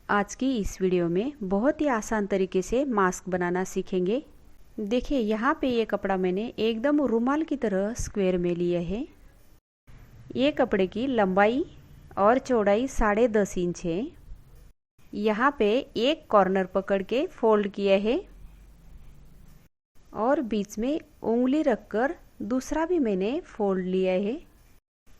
आज की इस वीडियो में बहुत ही आसान तरीके से मास्क बनाना सीखेंगे। देखिए यहाँ पे ये कपड़ा मैंने एकदम रुमाल की तरह स्क्वायर में लिया है। ये कपड़े की लंबाई और चौड़ाई 10.5 इंच है। यहाँ पे एक कॉर्नर पकड़ के फोल्ड किया है और बीच में उंगली रखकर दूसरा भी मैंने फोल्ड लिया है।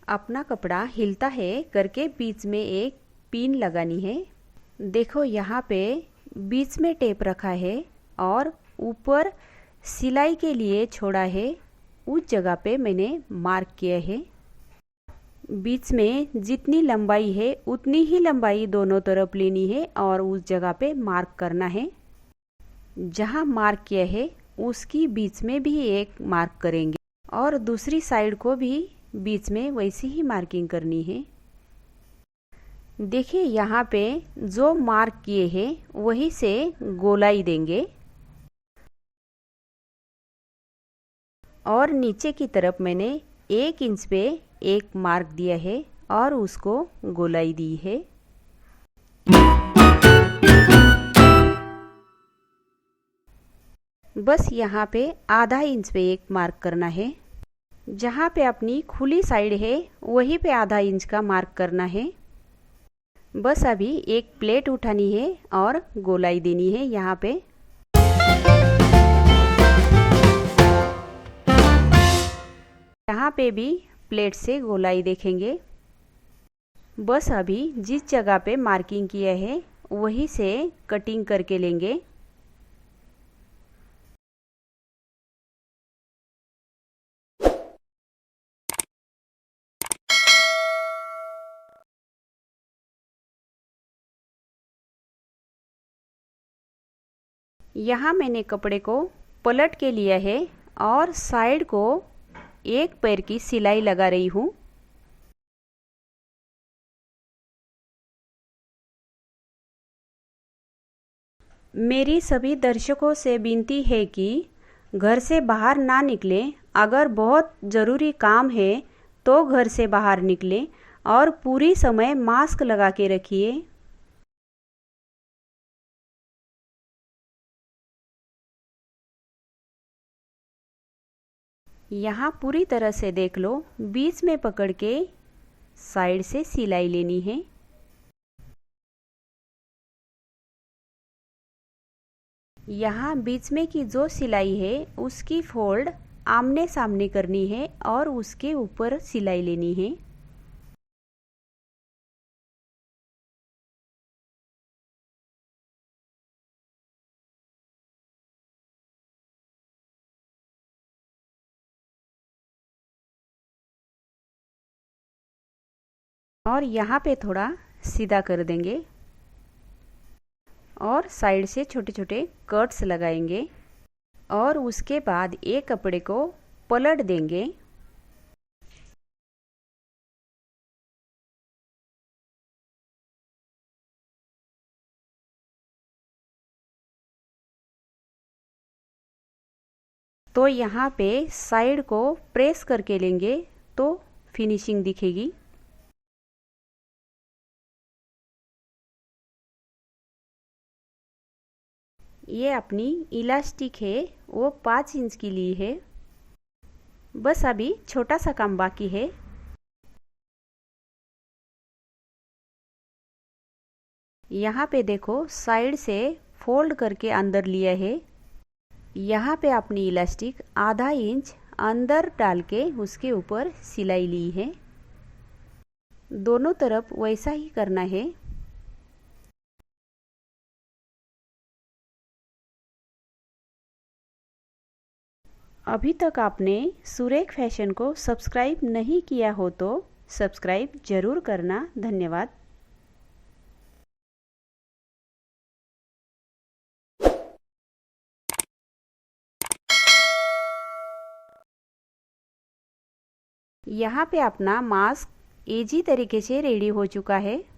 अपना कपड़ा हिलता है करके बीच में एक पिन लगानी है। देखो यहाँ पे बीच में टेप रखा है और ऊपर सिलाई के लिए छोड़ा है। उस जगह पे मैंने मार्क किया है। बीच में जितनी लंबाई है उतनी ही लंबाई दोनों तरफ लेनी है और उस जगह पे मार्क करना है। जहाँ मार्क किया है उसकी बीच में भी एक मार्क करेंगे और दूसरी साइड को भी बीच में वैसी ही मार्किंग करनी है। देखिए यहाँ पे जो मार्क किए हैं वही से गोलाई देंगे और नीचे की तरफ मैंने 1 इंच पे एक मार्क दिया है और उसको गोलाई दी है। बस यहाँ पे आधा इंच पे एक मार्क करना है। जहाँ पे अपनी खुली साइड है वहीं पे आधा इंच का मार्क करना है। बस अभी एक प्लेट उठानी है और गोलाई देनी है। यहाँ पे भी प्लेट से गोलाई देखेंगे। बस अभी जिस जगह पे मार्किंग किया है वहीं से कटिंग करके लेंगे। यहाँ मैंने कपड़े को पलट के लिया है और साइड को एक पैर की सिलाई लगा रही हूँ। मेरी सभी दर्शकों से विनती है कि घर से बाहर ना निकलें। अगर बहुत ज़रूरी काम है तो घर से बाहर निकलें और पूरी समय मास्क लगा के रखिए। यहाँ पूरी तरह से देख लो। बीच में पकड़ के साइड से सिलाई लेनी है। यहाँ बीच में की जो सिलाई है उसकी फोल्ड आमने सामने करनी है और उसके ऊपर सिलाई लेनी है। और यहाँ पे थोड़ा सीधा कर देंगे और साइड से छोटे छोटे कट्स लगाएंगे और उसके बाद एक कपड़े को पलट देंगे। तो यहाँ पे साइड को प्रेस करके लेंगे तो फिनिशिंग दिखेगी। ये अपनी इलास्टिक है वो 5 इंच की ली है। बस अभी छोटा सा काम बाकी है। यहाँ पे देखो साइड से फोल्ड करके अंदर लिया है। यहाँ पे अपनी इलास्टिक आधा इंच अंदर डाल के उसके ऊपर सिलाई ली है। दोनों तरफ वैसा ही करना है। अभी तक आपने सुरेख फैशन को सब्सक्राइब नहीं किया हो तो सब्सक्राइब जरूर करना। धन्यवाद। यहाँ पे अपना मास्क इजी तरीके से रेडी हो चुका है।